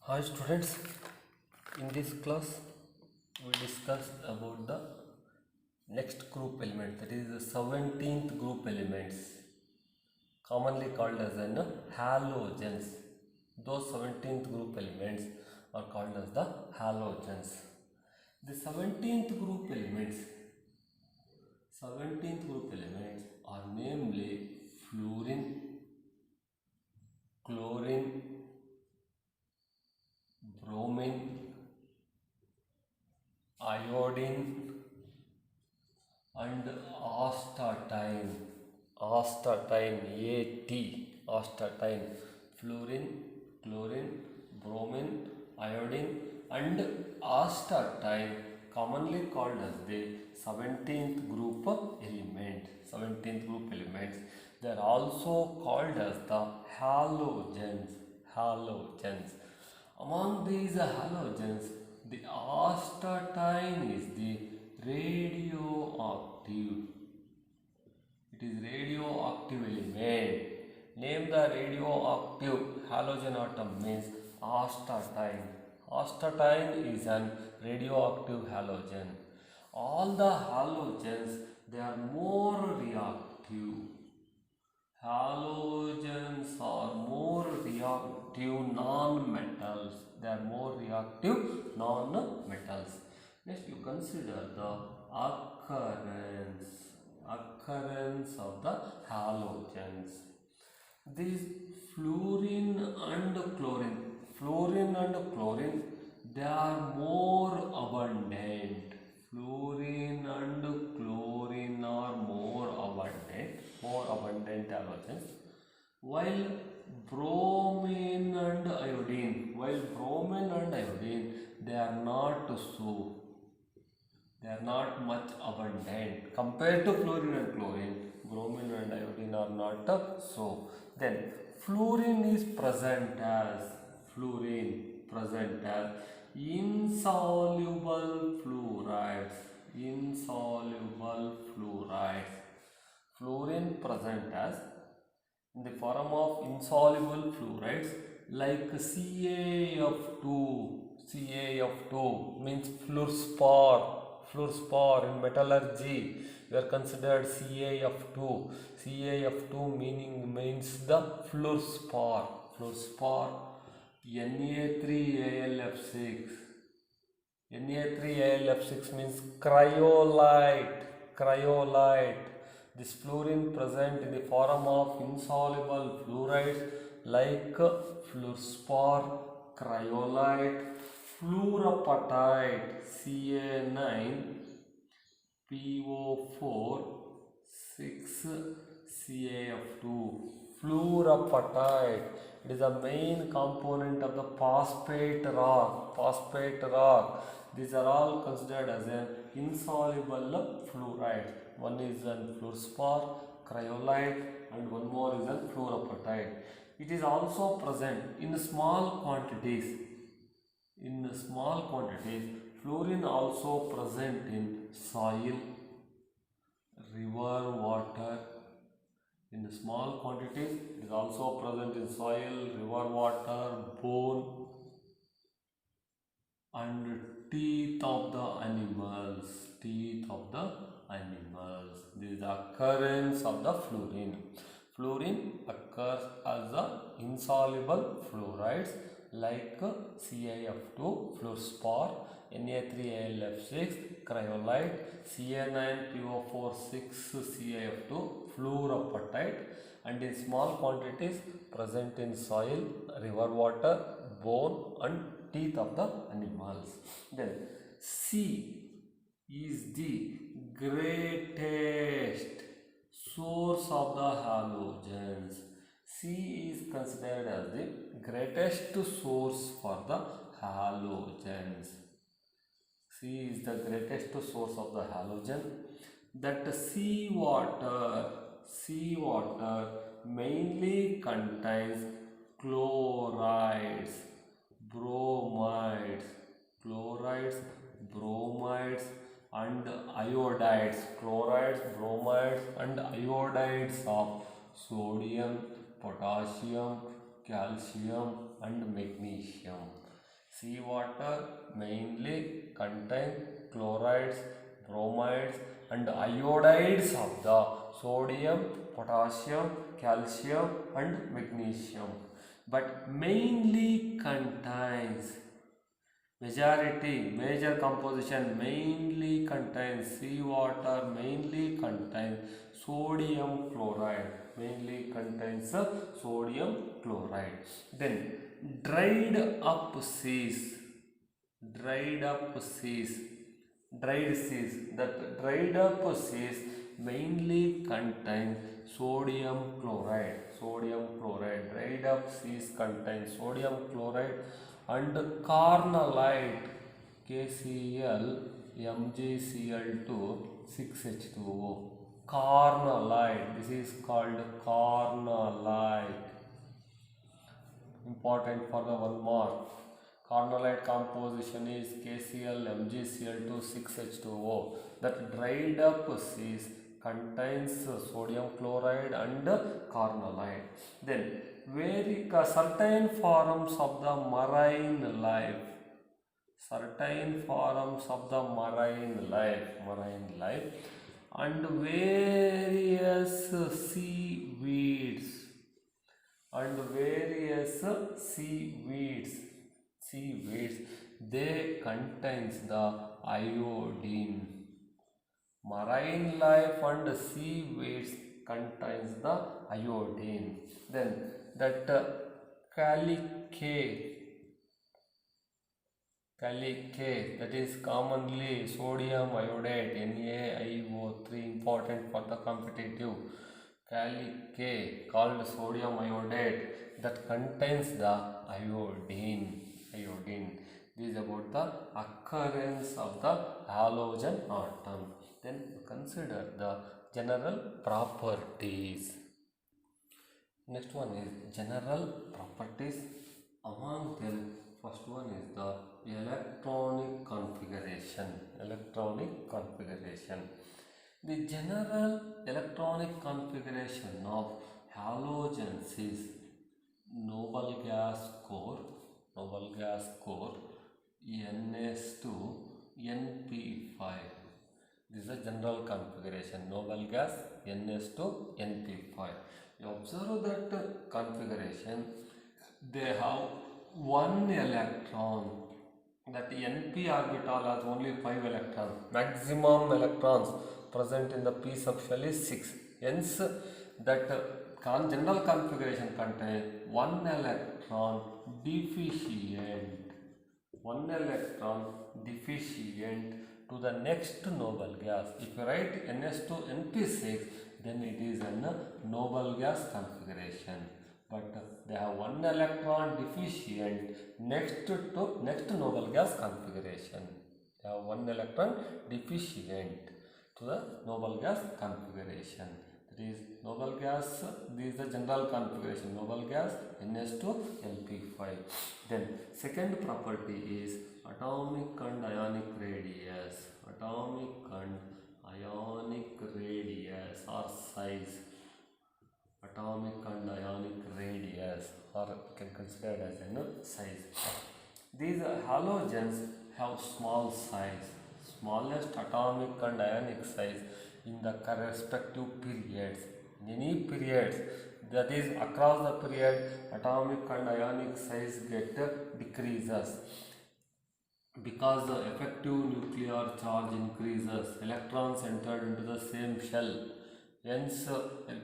Hi students, in this class we discussed about the next group element, that is the 17th group elements, commonly called as an halogens. Those 17th group elements are called as the halogens. The 17th group elements are namely fluorine, chlorine, bromine, iodine and astatine. Astatine, astatine. Fluorine, chlorine, bromine, iodine and astatine, commonly called as the 17th group element. 17th group elements. They are also called as the halogens. Halogens. Among these halogens, the astatine is the radioactive. It is radioactive element. Name the radioactive halogen atom means astatine. Astatine is an radioactive halogen. All the halogens, they are more reactive. Halogens are more reactive non-metals. They are more reactive non-metals. Next, you consider the occurrence of the halogens. These fluorine and chlorine, they are more abundant. Fluorine and chlorine are more abundant halogens, while bromine and iodine, they are not much abundant compared to fluorine and chlorine. Bromine and iodine are not so. Then fluorine is present as insoluble fluorides. Fluorine present as in the form of insoluble fluorides like CaF2 means fluorspar in metallurgy. We are considered CaF2. CaF2 means the fluorspar. Na3Al6 means cryolite. This fluorine present in the form of insoluble fluorides like fluorspar, cryolite, fluorapatite, Ca9PO4 6CaF2. Fluorapatite. It is a main component of the phosphate rock. These are all considered as an insoluble fluoride. One is an fluorspar, cryolite, and one more is an fluorapatite. It is also present in small quantities. Fluorine also present in soil, river water. In small quantities, it is also present in soil, river water, bone, and teeth of the animals. This is the occurrence of the fluorine. Fluorine occurs as the insoluble fluorides like CaF2, fluorspar, Na3Al6, cryolite, Ca9PO4 6CaF2, fluorapatite, and in small quantities present in soil, river water, bone, and teeth of the animals. Then C is the greatest source of the halogens. C is considered as the greatest source for the halogens. C is the greatest source of the halogen. That seawater mainly contains chlorides, bromides, and iodides. Chlorides, bromides, and iodides of sodium, potassium, calcium, and magnesium. Seawater mainly contain chlorides, bromides and iodides of the sodium, potassium, calcium and magnesium, but mainly contains major composition mainly contains seawater, mainly contains sodium chloride, Then dried up seas, dried up seas, dried seas. That dried up seas mainly contain sodium chloride. Dried up seas contain sodium chloride and carnallite, KCl, MgCl2, 6H2O. Carnallite. This is called carnallite. Important for the 1 mark. Carnallite composition is KCl, MgCl2, 6H2O. That dried up seas contains sodium chloride and carnallite. Then certain forms of the marine life. And various seaweeds, they contains the iodine. Marine life and seaweeds contains the iodine. Then that calicate, that is commonly sodium iodide, NaIO3, important for the competitive. Calicate, called sodium iodide, that contains the iodine. This is about the occurrence of the halogen atom. Then consider the general properties. Next one is general properties. Among them, first one is the electronic configuration. The general electronic configuration of halogens is noble gas core, NS2 NP5. This is a general configuration, noble gas NS2 NP5. You observe that configuration, they have one electron. That NP orbital has only 5 electrons. Maximum electrons present in the p subshell is 6. Hence, that general configuration contains one electron deficient to the next noble gas. If you write NS2NP6, then it is a noble gas configuration. But they have one electron deficient next to next noble gas configuration. They have one electron deficient to the noble gas configuration. That is noble gas. This is the general configuration. Noble gas NS2NP5. Then second property is atomic and ionic radius. Or size. Atomic and ionic radius, or you can consider it as a size. These halogens have small size, smallest atomic and ionic size in the respective periods. In any periods, that is across the period, atomic and ionic size decreases because the effective nuclear charge increases. Electrons entered into the same shell. Hence,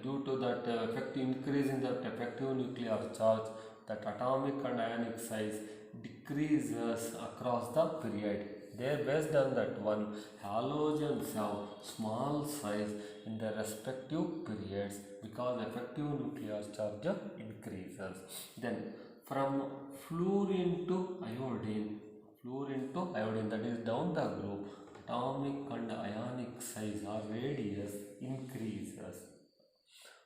due to that effective increase in that effective nuclear charge, that atomic and ionic size decreases across the period. They based on that one, halogens have small size in the respective periods because effective nuclear charge increases. Then from fluorine to iodine, that is down the group, atomic and ionic size or radius increases.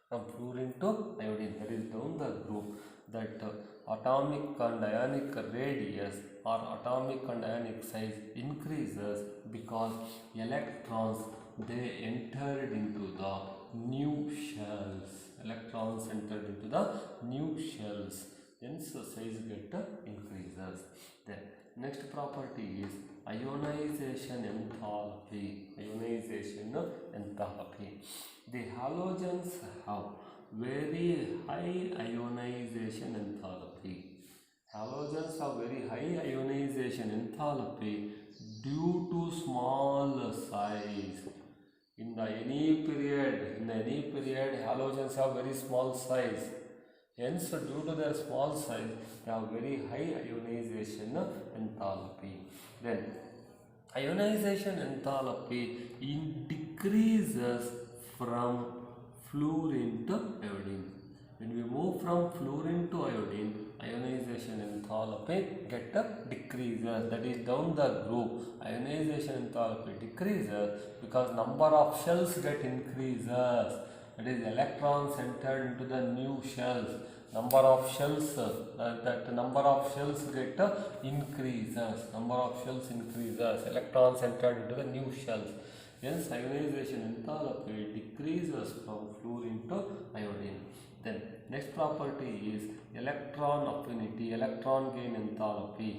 From fluorine to iodine, that is down the group, that atomic and ionic radius or atomic and ionic size increases because electrons, they entered into the new shells. Hence size increases. Then Next property is ionization enthalpy. Ionization enthalpy. The halogens have very high ionization enthalpy. Halogens have very high ionization enthalpy due to small size. In any period, halogens have very small size. Hence, due to their small size, they have very high ionization enthalpy. Then, ionization enthalpy decreases from fluorine to iodine. When we move from fluorine to iodine, ionization enthalpy decreases. That is down the group. Ionization enthalpy decreases because number of shells get increases. That is electrons entered into the new shells. Number of shells get increases. Number of shells increases. Electrons entered into the new shells. Hence, ionization enthalpy decreases from fluorine to iodine. Then, next property is electron affinity, electron gain enthalpy.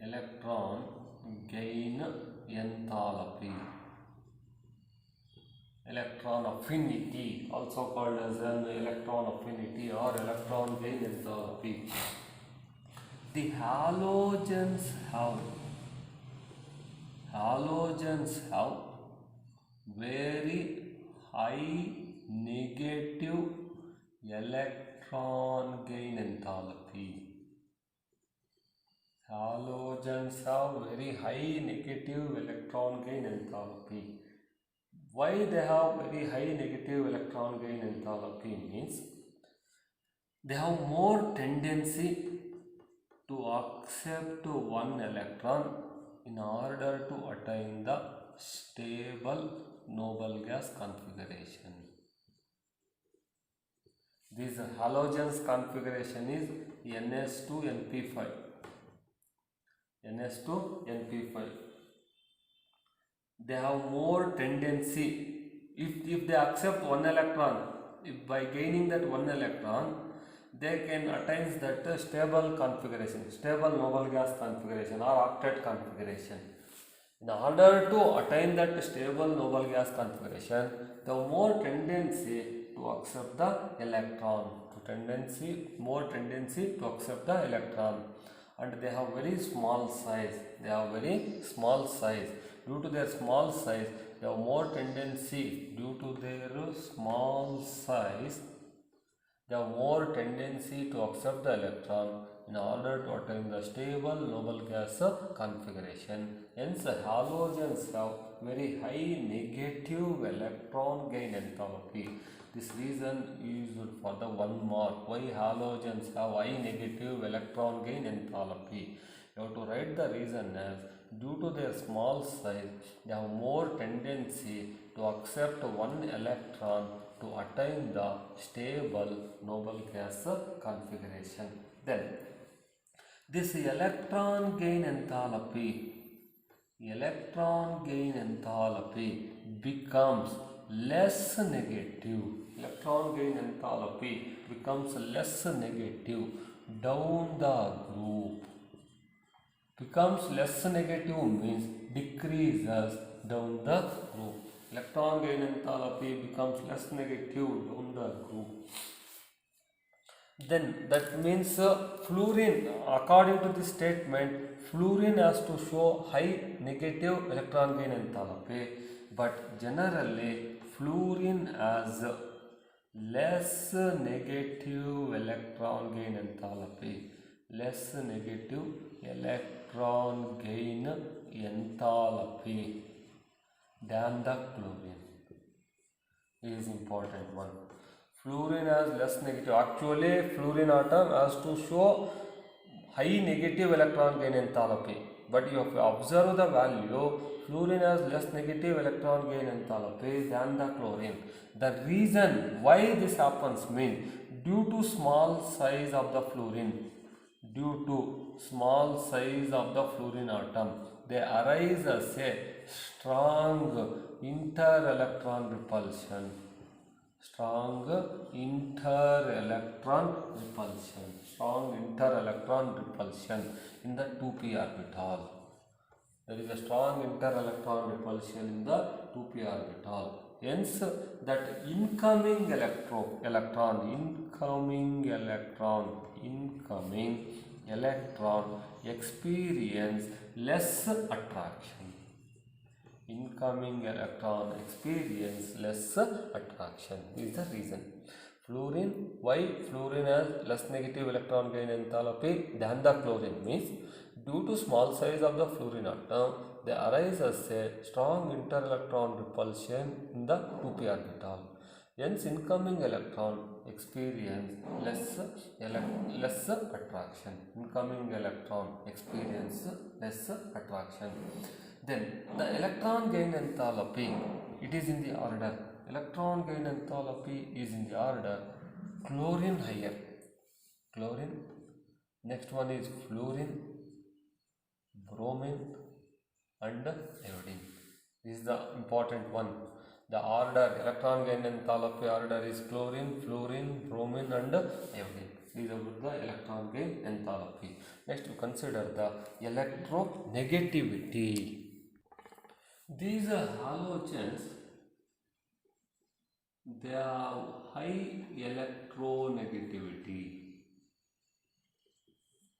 Electron gain enthalpy. Electron affinity, also called as an electron affinity or electron gain enthalpy. The halogens have very high negative electron gain enthalpy. Halogens have very high negative electron gain enthalpy. Why they have very high negative electron gain enthalpy means they have more tendency to accept one electron in order to attain the stable noble gas configuration. This halogens configuration is NS2NP5. NS2NP5. They have more tendency, if they accept one electron, if by gaining that one electron, they can attain that stable configuration, stable noble gas configuration or octet configuration. In order to attain that stable noble gas configuration, the more tendency to accept the electron, more tendency to accept the electron, and they have very small size. Due to their small size, they have more tendency. They have more tendency to accept the electron in order to attain the stable noble gas configuration. Hence, halogens have very high negative electron gain enthalpy. This reason is used for the 1 mark. Why halogens have high negative electron gain enthalpy? You have to write the reason as due to their small size, they have more tendency to accept one electron to attain the stable noble gas configuration. Then, this electron gain enthalpy becomes less negative. Electron gain enthalpy becomes less negative down the group. Becomes less negative means decreases down the group. Electron gain enthalpy becomes less negative down the group. Then that means fluorine, according to this statement, fluorine has to show high negative electron gain enthalpy, but generally fluorine has less negative electron gain enthalpy. Less negative electron gain enthalpy than the chlorine is important one. Fluorine has less negative. Actually, fluorine atom has to show high negative electron gain enthalpy. But you have to observe the value. Fluorine has less negative electron gain enthalpy than the chlorine. The reason why this happens means due to small size of the fluorine. Due to small size of the fluorine atom, they arise as a strong inter-electron repulsion. strong inter-electron repulsion in the 2p orbital. There is a strong inter-electron repulsion in the 2p orbital. Hence, that incoming electron experience less attraction. Incoming electron experience less attraction is the reason. Fluorine, why fluorine has less negative electron gain enthalpy than the chlorine means due to small size of the fluorine atom, they arise as a strong inter-electron repulsion in the 2p orbital. Hence, incoming electron experience less attraction. Incoming electron experience less attraction. Then the electron gain enthalpy, it is in the order. Electron gain enthalpy is in the order chlorine higher. Chlorine. Next one is fluorine, bromine and iodine. This is the important one. The order, electron gain enthalpy order is chlorine, fluorine, bromine and iodine. These are the electron gain enthalpy. Next we consider the electronegativity. These halogens, they have high electronegativity.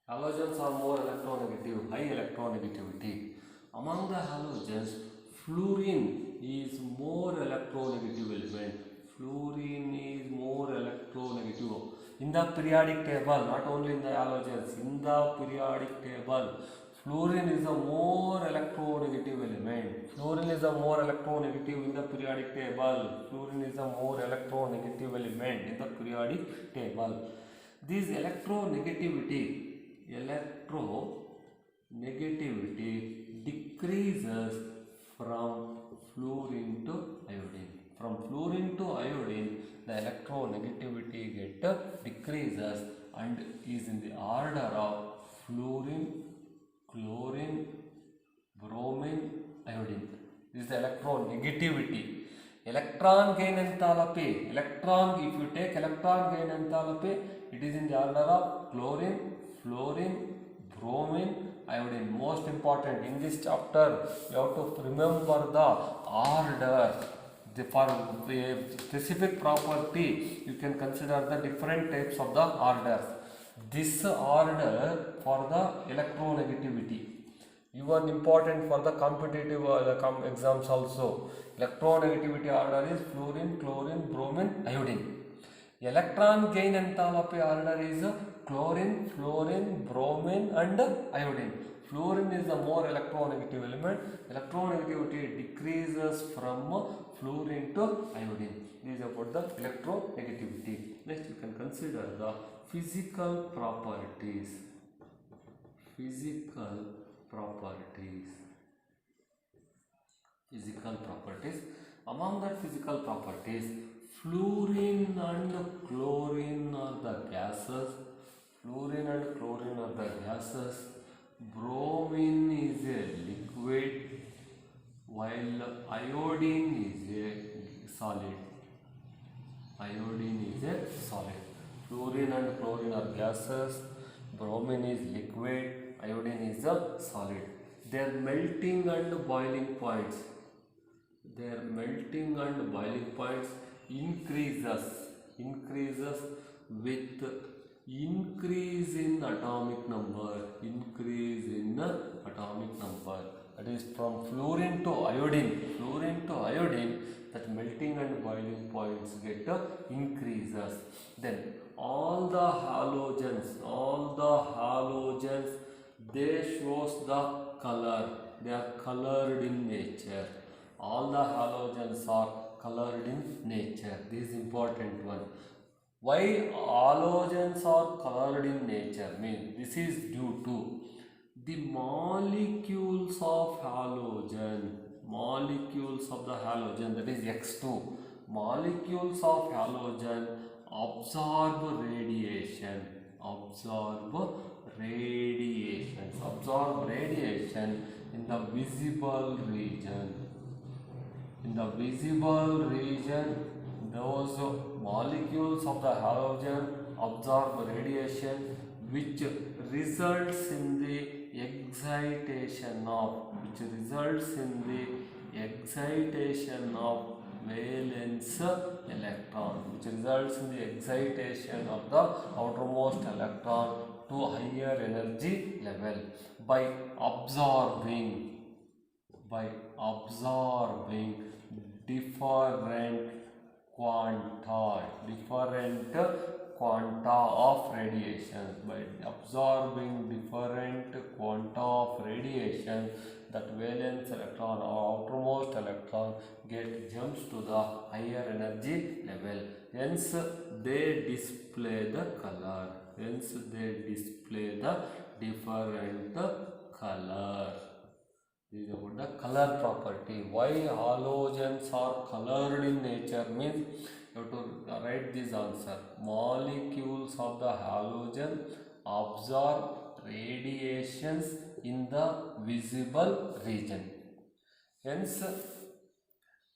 Halogens are more electronegative, high electronegativity. Among the halogens, fluorine is more electronegative element. Fluorine is more electronegative. In the periodic table, not only in the halogens, in the periodic table, fluorine is a more electronegative element. Fluorine is a more electronegative in the periodic table. Fluorine is a more electronegative element in the periodic table. This electronegativity decreases from fluorine to iodine. From fluorine to iodine, the electronegativity decreases and is in the order of fluorine, chlorine, bromine, iodine. This is the electronegativity. Electron gain enthalpy. If you take electron gain enthalpy, it is in the order of chlorine, fluorine, bromine, iodine. Most important in this chapter, you have to remember the order. For the specific property, you can consider the different types of the orders. This order for the electronegativity. Even important for the competitive exams also. Electronegativity order is fluorine, chlorine, bromine, iodine. Electron gain enthalpy order is chlorine, fluorine, bromine and iodine. Fluorine is the more electronegative element. Electronegativity decreases from fluorine to iodine. This is about the electronegativity. Next you can consider the physical properties. Physical properties. Among the physical properties, fluorine and chlorine are the gases. Bromine is a liquid, while iodine is a solid. Fluorine and chlorine are gases. Bromine is liquid. Iodine is a solid. Their melting and boiling points. Increases with increase in atomic number. That is from fluorine to iodine. That melting and boiling points get increases. Then all the halogens, they shows the color. They are colored in nature. All the halogens are colored in nature. This is important one. Why halogens are colored in nature? Means this is due to the molecules of the halogen, that is X2. Molecules of halogen absorb radiation in the visible region. Those molecules of the halogen absorb radiation which results in the excitation of valence electron, which results in the excitation of the outermost electron to higher energy level by absorbing different quanta of radiation. By absorbing different quanta of radiation, that valence electron or outermost electron jumps to the higher energy level. Hence they display the color. This is about the color property. Why halogens are colored in nature means you have to write this answer. Molecules of the halogen absorb radiations in the visible region. Hence,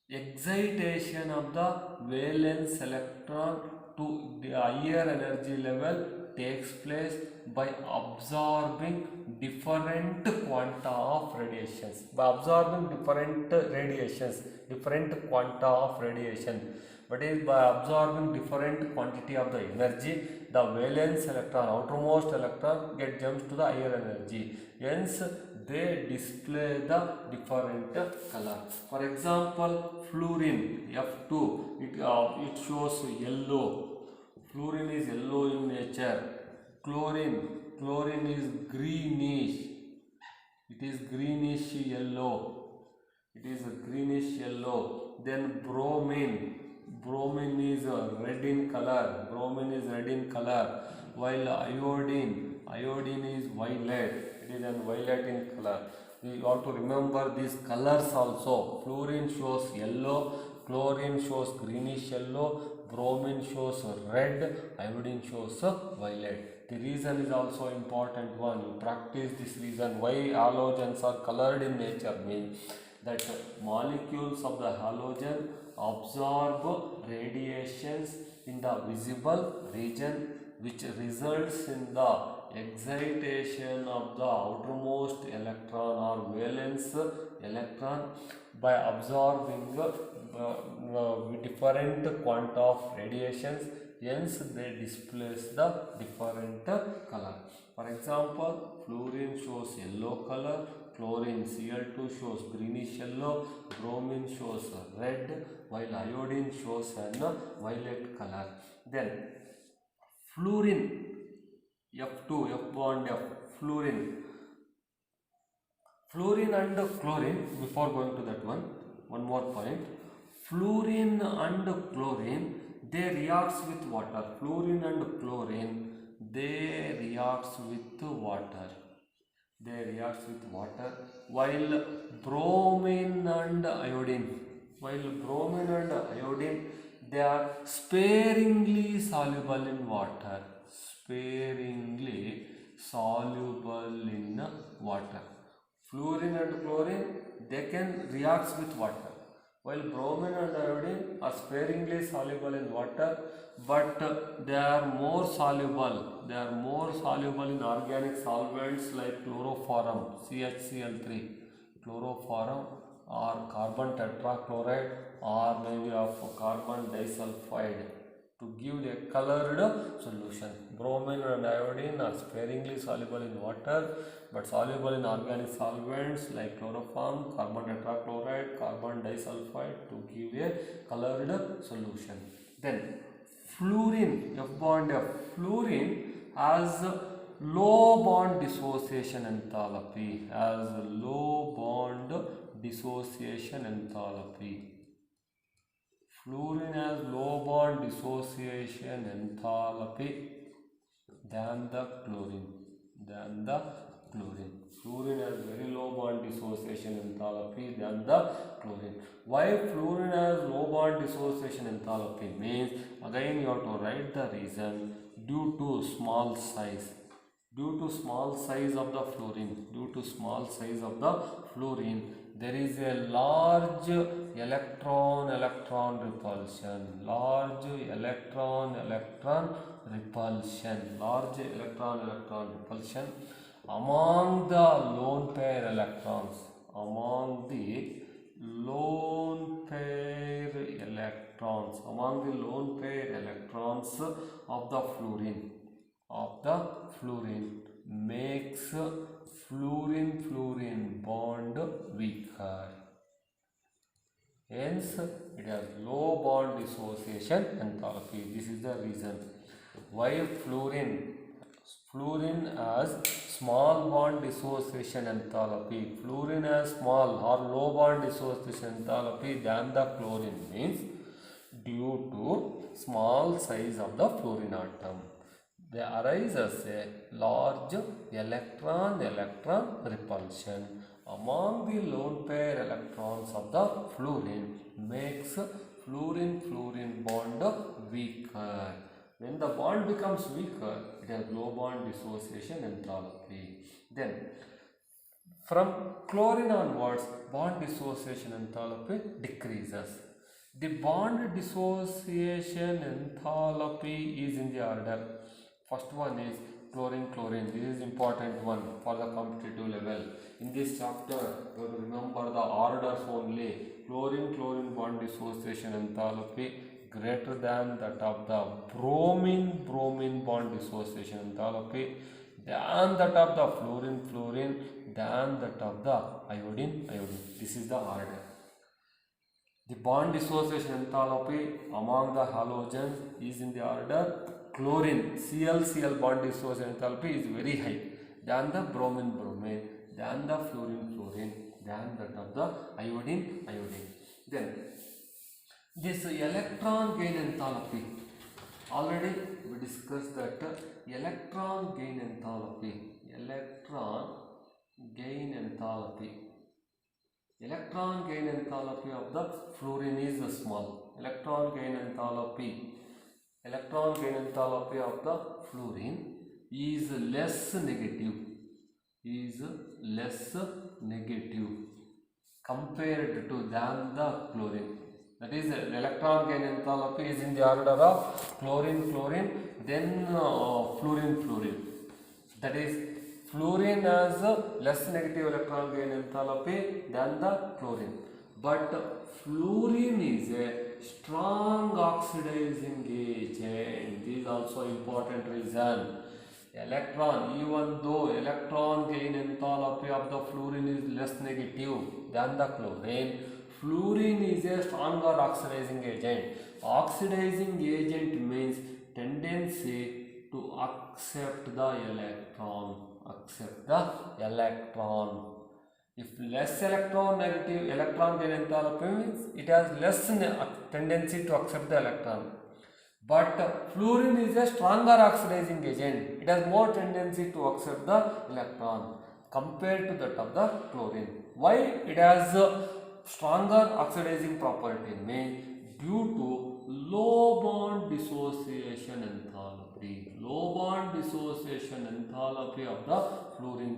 excitation of the valence electron to the higher energy level takes place by absorbing different quanta of radiations. By absorbing different quanta of radiation, but is by absorbing different quantity of the energy, the valence electron, outermost electron, jumps to the higher energy. Hence, they display the different color. For example, fluorine F2, it shows yellow. Fluorine is yellow in nature. Chlorine is greenish. It is greenish yellow. Then bromine is red in color. While iodine is violet. It is violet in color. We have to remember these colors also. Fluorine shows yellow, chlorine shows greenish yellow, bromine shows red, iodine shows violet. The reason is also important one. You practice this reason. Why halogens are colored in nature means that molecules of the halogen absorb radiations in the visible region, which results in the excitation of the outermost electron or valence electron by absorbing different quanta of radiations. Hence they displace the different color. For example, fluorine shows yellow color, chlorine Cl2 shows greenish yellow, bromine shows red, while iodine shows an violet color. Then fluorine F2, F bond F, fluorine and chlorine. Before going to that one more point. Fluorine and chlorine, they reacts with water. Fluorine and chlorine, they reacts with water. While bromine and iodine, they are sparingly soluble in water. Fluorine and chlorine, they can react with water, while bromine and iodine are sparingly soluble in water, but they are more soluble in organic solvents like chloroform, CHCl3, chloroform, or carbon tetrachloride, or maybe of carbon disulfide, to give a colored solution. Bromine and iodine are sparingly soluble in water, but soluble in organic solvents like chloroform, carbon tetrachloride, carbon disulfide, to give a colored solution. Then fluorine, F bond F, fluorine has low bond dissociation enthalpy. Fluorine has low bond dissociation enthalpy than the chlorine. Fluorine has very low bond dissociation enthalpy than the chlorine. Why fluorine has low bond dissociation enthalpy means, again you have to write the reason. Due to small size of the fluorine, there is a large electron repulsion. repulsion, large electron repulsion among the lone pair electrons, among the lone pair electrons of the fluorine makes fluorine bond weaker. Hence, it has low bond dissociation enthalpy. This is the reason why fluorine has small bond dissociation enthalpy. Fluorine has small or low bond dissociation enthalpy than the chlorine, means due to small size of the fluorine atom. They arise as a large electron repulsion among the lone pair electrons of the fluorine makes fluorine bond weaker. When the bond becomes weaker, it has low bond dissociation enthalpy. Then from chlorine onwards, bond dissociation enthalpy decreases. The bond dissociation enthalpy is in the order. First one is chlorine. This is important one for the competitive level. In this chapter, you have to remember the orders only. Chlorine bond dissociation enthalpy greater than that of the bromine bond dissociation enthalpy, than that of the fluorine, than that of the iodine. This is the order. The bond dissociation enthalpy among the halogens is in the order. Chlorine, Cl bond dissociation enthalpy is very high than the bromine, than the fluorine, than that of the iodine. Then this electron gain enthalpy, already we discussed that electron gain enthalpy of the fluorine is small. Electron gain enthalpy of the fluorine is less negative compared to than the chlorine. That is, electron gain enthalpy is in the order of chlorine, then fluorine. That is, fluorine has less negative electron gain enthalpy than the chlorine. But fluorine is a strong oxidizing agent. This is also important reason. Even though electron gain enthalpy of the fluorine is less negative than the chlorine, fluorine is a stronger oxidizing agent. Oxidizing agent means tendency to accept the electron. If less electron gain enthalpy means it has less tendency to accept the electron. But fluorine is a stronger oxidizing agent. It has more tendency to accept the electron compared to that of the chlorine. Why it has a stronger oxidizing property? Means due to low bond dissociation enthalpy. Low bond dissociation enthalpy of the fluorine.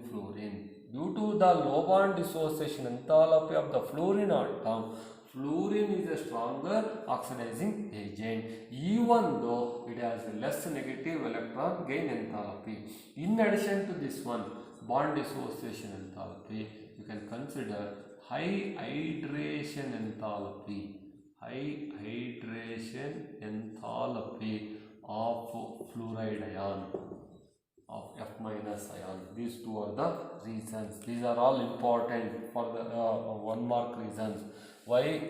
Due to the low bond dissociation enthalpy of the fluorine atom, fluorine is a stronger oxidizing agent, even though it has less negative electron gain enthalpy. In addition to this one, bond dissociation enthalpy, you can consider high hydration enthalpy of fluoride ion, of F- ion. These two are the reasons. These are all important for the 1 mark reasons. Why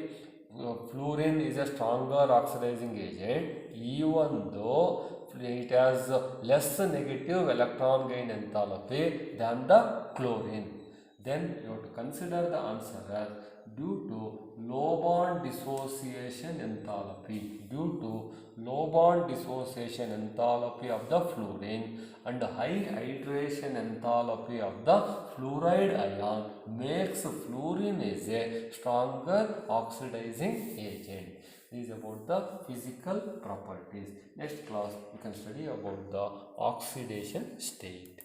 fluorine is a stronger oxidizing agent, even though it has less negative electron gain enthalpy than the chlorine. Then you have to consider the answer as due to low bond dissociation enthalpy. Due to low bond dissociation enthalpy of the fluorine and high hydration enthalpy of the fluoride ion makes fluorine is a stronger oxidizing agent. This is about the physical properties. Next class we can study about the oxidation state.